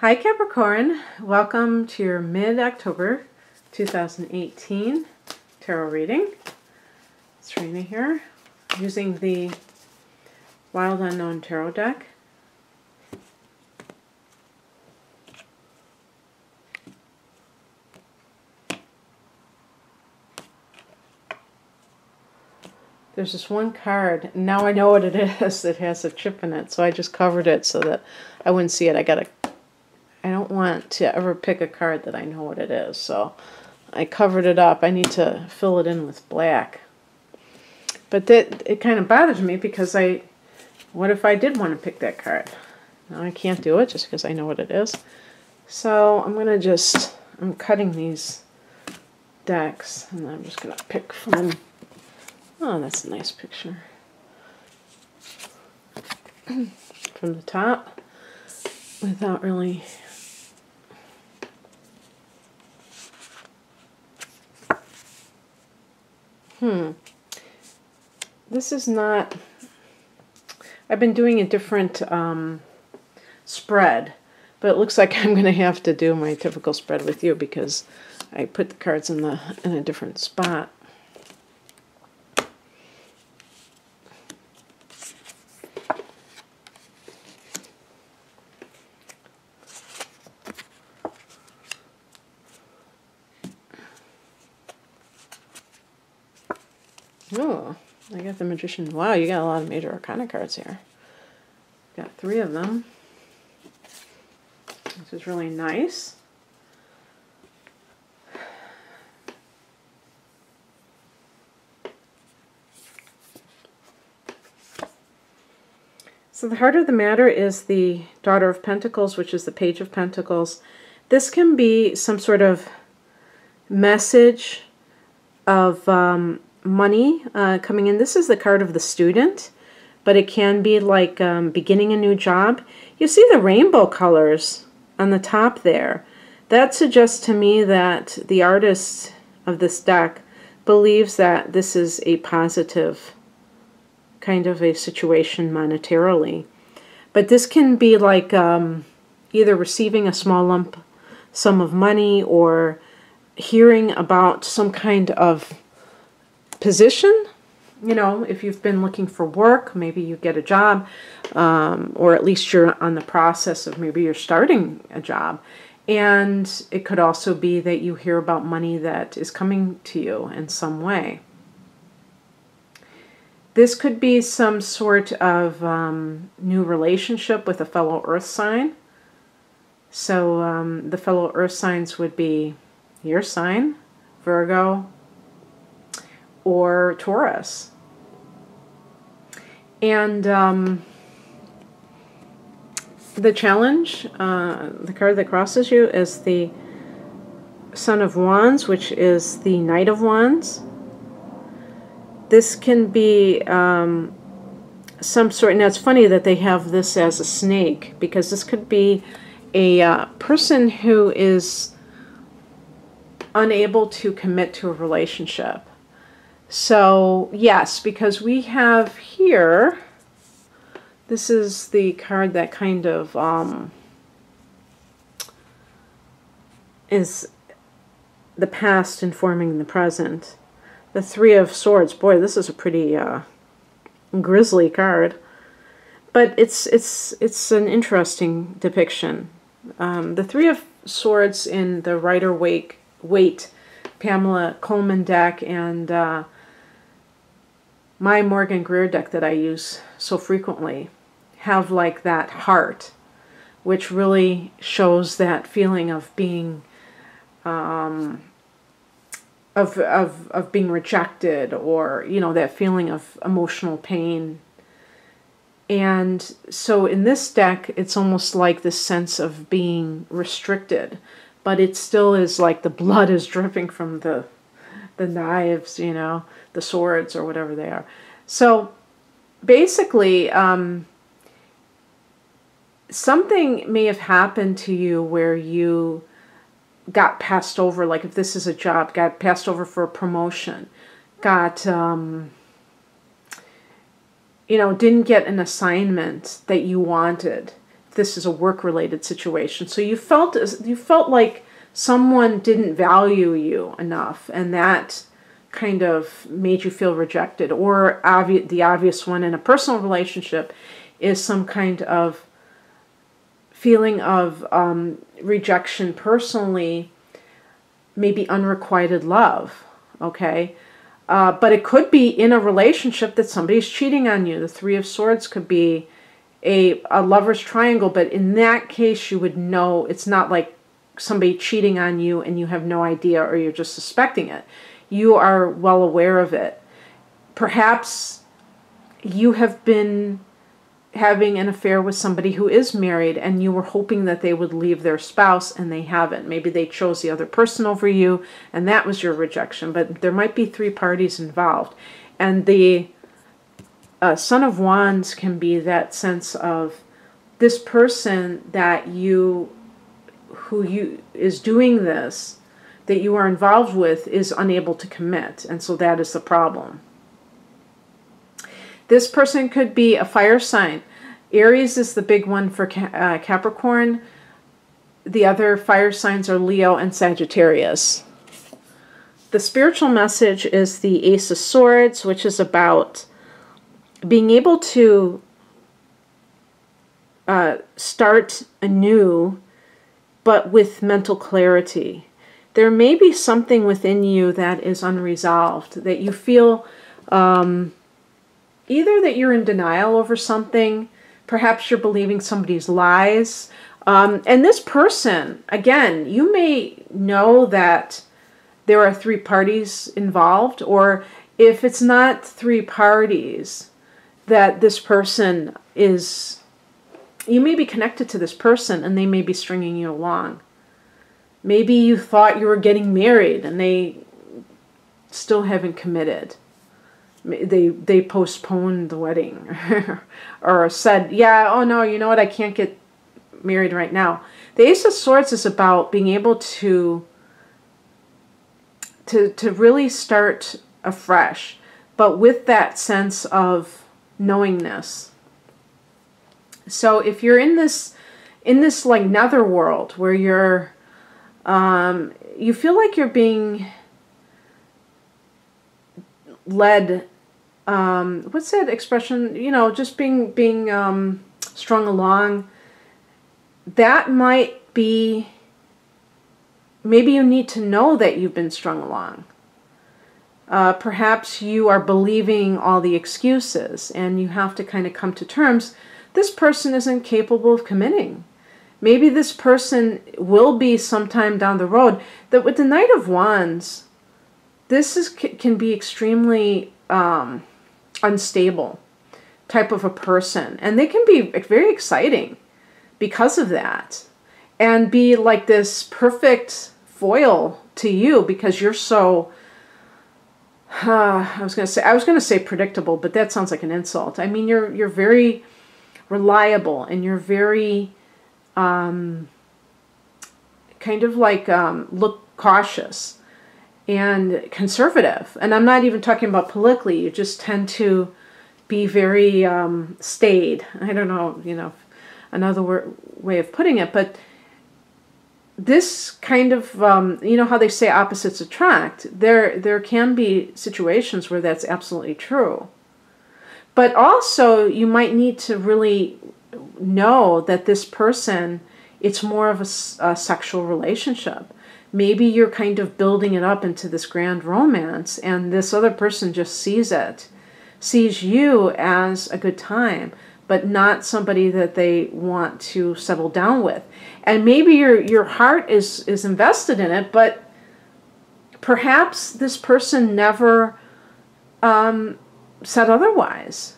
Hi Capricorn, welcome to your mid-October 2018 tarot reading. It's Rena here, using the Wild Unknown Tarot deck. There's this one card, and now I know what it is. It has a chip in it, so I just covered it so that I wouldn't see it. I don't want to ever pick a card that I know what it is, so I covered it up. I need to fill it in with black. But it kind of bothers me because what if I did want to pick that card? Now I can't do it just because I know what it is. So I'm cutting these decks, and I'm just going to pick from, oh, that's a nice picture, from the top, without really... This is not... I've been doing a different spread, but it looks like I'm going to have to do my typical spread with you because I put the cards in a different spot. Oh, I got the Magician. Wow, you got a lot of Major Arcana cards here. Got 3 of them. This is really nice. So the heart of the matter is the Daughter of Pentacles, which is the Page of Pentacles. This can be some sort of message of money coming in. This is the card of the student, but it can be like beginning a new job. You see the rainbow colors on the top there. That suggests to me that the artist of this deck believes that this is a positive kind of a situation monetarily. But this can be like either receiving a small lump sum of money or hearing about some kind of position. You know, if you've been looking for work, maybe you get a job, or at least you're on the process of maybe you're starting a job. And it could also be that you hear about money that is coming to you in some way. This could be some sort of new relationship with a fellow earth sign. So the fellow earth signs would be your sign, Virgo, or Taurus. And the challenge, the card that crosses you, is the Son of Wands, which is the Knight of Wands. This can be some sort, and it's funny that they have this as a snake, because this could be a person who is unable to commit to a relationship. So, yes, because we have here, this is the card that kind of is the past informing the present. The 3 of Swords. Boy, this is a pretty grisly card. But it's an interesting depiction. The 3 of Swords in the Rider-Waite Pamela Coleman deck and my Morgan Greer deck that I use so frequently have like that heart, which really shows that feeling of being of being rejected, or you know, that feeling of emotional pain. And so in this deck, it's almost like this sense of being restricted, but it still is like the blood is dripping from the knives, you know, the swords or whatever they are. So basically, something may have happened to you where you got passed over, like if this is a job, got passed over for a promotion, got, you know, didn't get an assignment that you wanted. If this is a work-related situation. So you felt like someone didn't value you enough, and that kind of made you feel rejected. Or the obvious one in a personal relationship is some kind of feeling of rejection personally, maybe unrequited love, okay? But it could be in a relationship that somebody's cheating on you. The Three of Swords could be a lover's triangle, but in that case you would know it's not like somebody cheating on you and you have no idea, or you're just suspecting it. You are well aware of it. Perhaps you have been having an affair with somebody who is married, and you were hoping that they would leave their spouse, and they haven't. Maybe they chose the other person over you, and that was your rejection. But there might be three parties involved. And the Son of Wands can be that sense of this person that is doing this, that you are involved with, is unable to commit. And so that is the problem. This person could be a fire sign. Aries is the big one for Capricorn. The other fire signs are Leo and Sagittarius. The spiritual message is the Ace of Swords, which is about being able to start anew, but with mental clarity. There may be something within you that is unresolved, that you feel either that you're in denial over something, perhaps you're believing somebody's lies. And this person, again, you may know that there are three parties involved, or if it's not three parties, that this person is, you may be connected to this person and they may be stringing you along. Maybe you thought you were getting married and they still haven't committed. They postponed the wedding or said, yeah, oh no, you know what, I can't get married right now. The Ace of Swords is about being able to really start afresh, but with that sense of knowingness. So if you're in this like netherworld where you're you feel like you're being led, what's that expression, you know, just being strung along, that might be, maybe you need to know that you've been strung along. Perhaps you are believing all the excuses and you have to kind of come to terms. This person isn't capable of committing. Maybe this person will be sometime down the road. That with the Knight of Wands, this can be extremely unstable type of a person. And they can be very exciting because of that. And be like this perfect foil to you because you're so, I was going to say predictable, but that sounds like an insult. I mean, you're very reliable and you're very kind of like look cautious and conservative. And I'm not even talking about politically. You just tend to be very staid. I don't know, you know, another way of putting it, but this kind of, you know how they say opposites attract, there can be situations where that's absolutely true. But also, you might need to really know that this person, it's more of a sexual relationship. Maybe you're kind of building it up into this grand romance, and this other person just sees you as a good time, but not somebody that they want to settle down with. And maybe your heart is invested in it, but perhaps this person never said otherwise.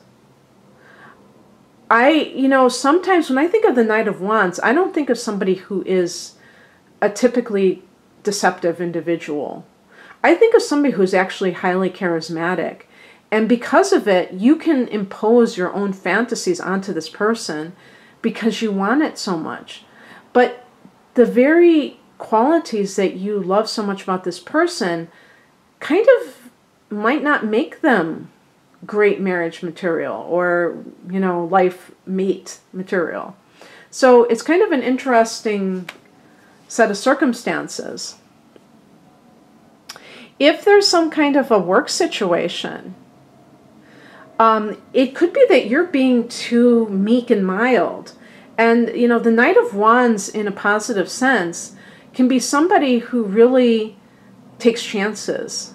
You know, sometimes when I think of the Knight of Wands, I don't think of somebody who is a typically deceptive individual. I think of somebody who's actually highly charismatic. And because of it, you can impose your own fantasies onto this person because you want it so much. But the very qualities that you love so much about this person kind of might not make them great marriage material or, you know, life mate material. So it's kind of an interesting set of circumstances. If there's some kind of a work situation, it could be that you're being too meek and mild. And, you know, the Knight of Wands in a positive sense can be somebody who really takes chances,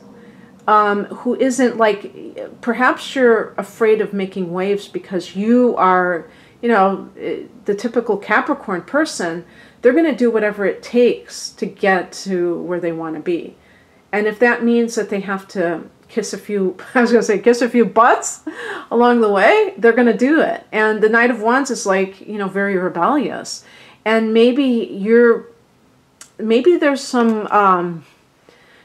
who isn't like, perhaps you're afraid of making waves because you are, you know, the typical Capricorn person. They're going to do whatever it takes to get to where they want to be. And if that means that they have to kiss a few, I was going to say kiss a few butts along the way, they're going to do it. And the Knight of Wands is like, you know, very rebellious. And maybe there's some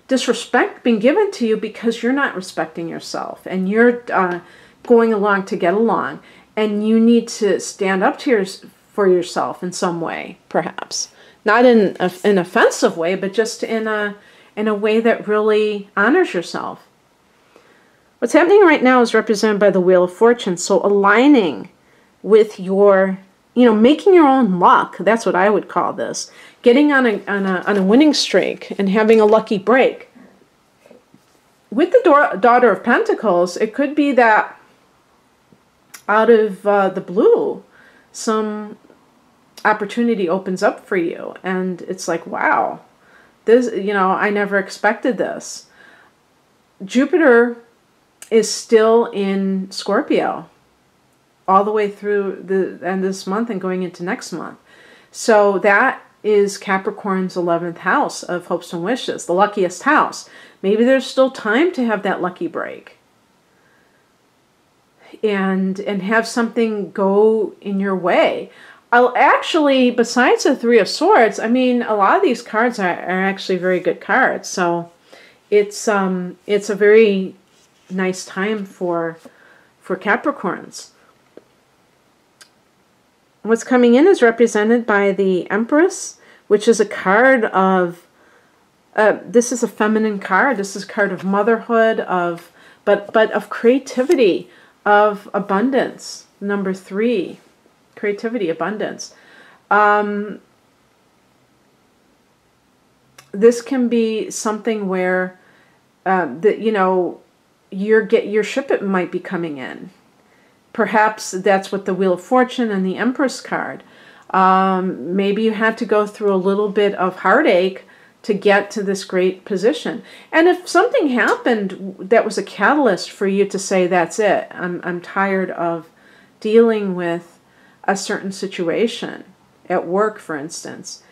disrespect being given to you because you're not respecting yourself, and you're going along to get along, and you need to stand up to for yourself in some way, perhaps. Not in an offensive way, but just in a way that really honors yourself. What's happening right now is represented by the Wheel of Fortune. So aligning with your, you know, making your own luck. That's what I would call this. Getting on a winning streak and having a lucky break. With the Daughter of Pentacles, it could be that out of the blue, some opportunity opens up for you. And it's like, wow, this, you know, I never expected this. Jupiter is still in Scorpio all the way through the end of this month and going into next month. So that is Capricorn's 11th house of hopes and wishes, the luckiest house. Maybe there's still time to have that lucky break and have something go in your way. I'll actually, besides the Three of Swords, I mean, a lot of these cards are actually very good cards. So it's a very nice time for Capricorns. What's coming in is represented by the Empress, which is a card of, this is a feminine card. This is a card of motherhood, but of creativity, of abundance. Number 3, creativity, abundance. This can be something where, you know, your shipment might be coming in. Perhaps that's what the Wheel of Fortune and the Empress card. Maybe you had to go through a little bit of heartache to get to this great position. And if something happened that was a catalyst for you to say, that's it, I'm tired of dealing with a certain situation, at work, for instance,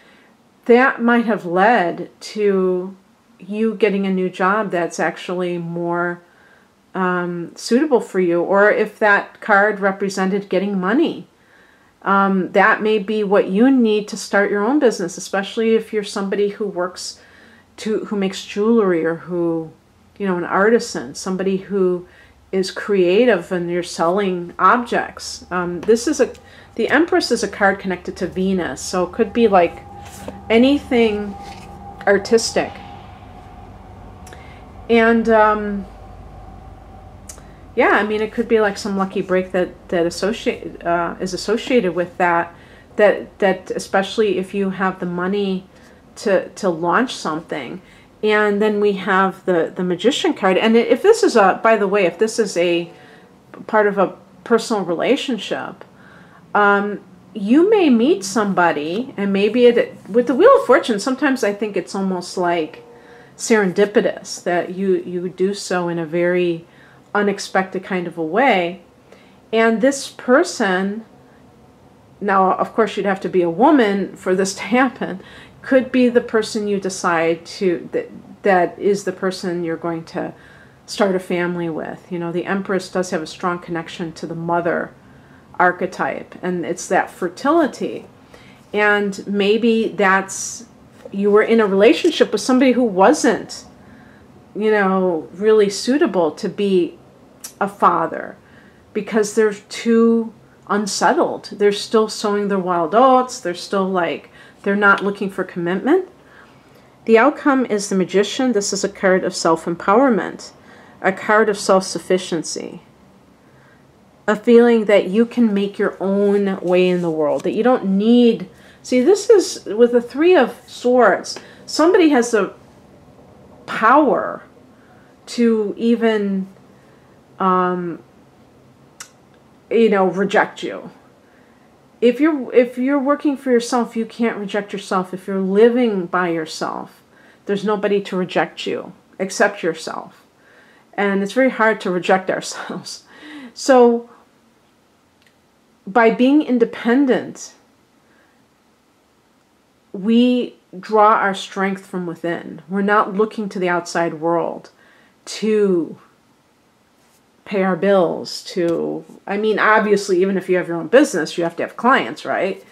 that might have led to you getting a new job that's actually more suitable for you. Or if that card represented getting money, that may be what you need to start your own business, especially if you're somebody who works who makes jewelry, or who, you know, an artisan, somebody who is creative and you're selling objects. The Empress is a card connected to Venus, so it could be like anything artistic. And yeah, I mean, it could be like some lucky break that is associated with that especially if you have the money to launch something. And then we have the Magician card. And if this is by the way, if this is a part of a personal relationship, you may meet somebody, and maybe with the Wheel of Fortune, sometimes I think it's almost like serendipitous that you do so in a very unexpected kind of a way. And this person, now of course you'd have to be a woman for this to happen, could be the person you decide that is the person you're going to start a family with. You know, the Empress does have a strong connection to the mother archetype, and it's that fertility. And maybe that's, you were in a relationship with somebody who wasn't, you know, really suitable to be a father because they're too unsettled. They're still sowing their wild oats. They're still like, they're not looking for commitment. The outcome is the Magician. This is a card of self-empowerment, a card of self-sufficiency. a feeling that you can make your own way in the world, that you don't need... See, this is, with the Three of Swords, somebody has the power to even, reject you. If you're working for yourself, you can't reject yourself. If you're living by yourself, there's nobody to reject you except yourself. And it's very hard to reject ourselves. So by being independent, we draw our strength from within. We're not looking to the outside world to pay our bills, obviously, even if you have your own business, you have to have clients, right?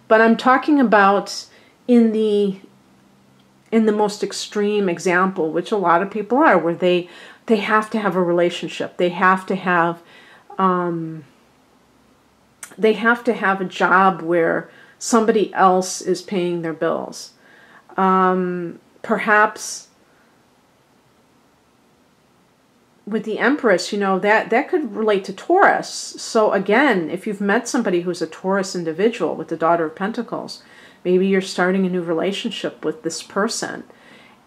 But I'm talking about in the most extreme example, which a lot of people are, where they have to have a relationship. They have to have a job where somebody else is paying their bills. Perhaps with the Empress, that could relate to Taurus. So again, if you've met somebody who's a Taurus individual with the Daughter of Pentacles, maybe you're starting a new relationship with this person,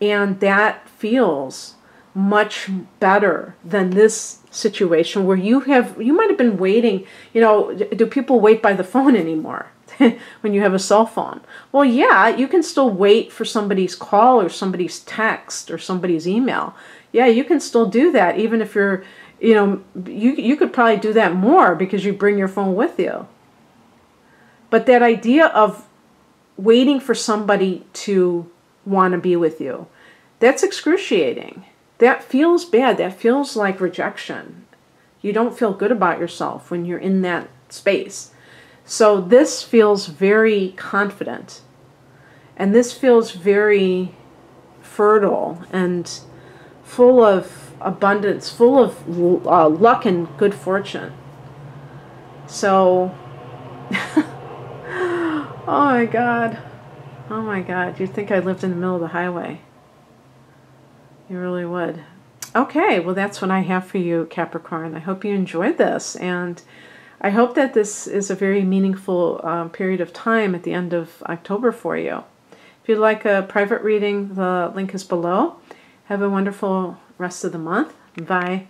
and that feels much better than this situation where you might have been waiting. Do people wait by the phone anymore when you have a cell phone? Well, yeah, you can still wait for somebody's call or somebody's text or somebody's email. Yeah, you can still do that, even if you're, you could probably do that more because you bring your phone with you. But that idea of waiting for somebody to want to be with you, that's excruciating. That feels bad. That feels like rejection. You don't feel good about yourself when you're in that space. So this feels very confident. And this feels very fertile and full of abundance, full of luck and good fortune. So, oh my God. Oh my God. You'd think I lived in the middle of the highway. You really would. Okay, well, that's what I have for you, Capricorn. I hope you enjoyed this, and I hope that this is a very meaningful period of time at the end of October for you. If you'd like a private reading, the link is below. Have a wonderful rest of the month. Bye.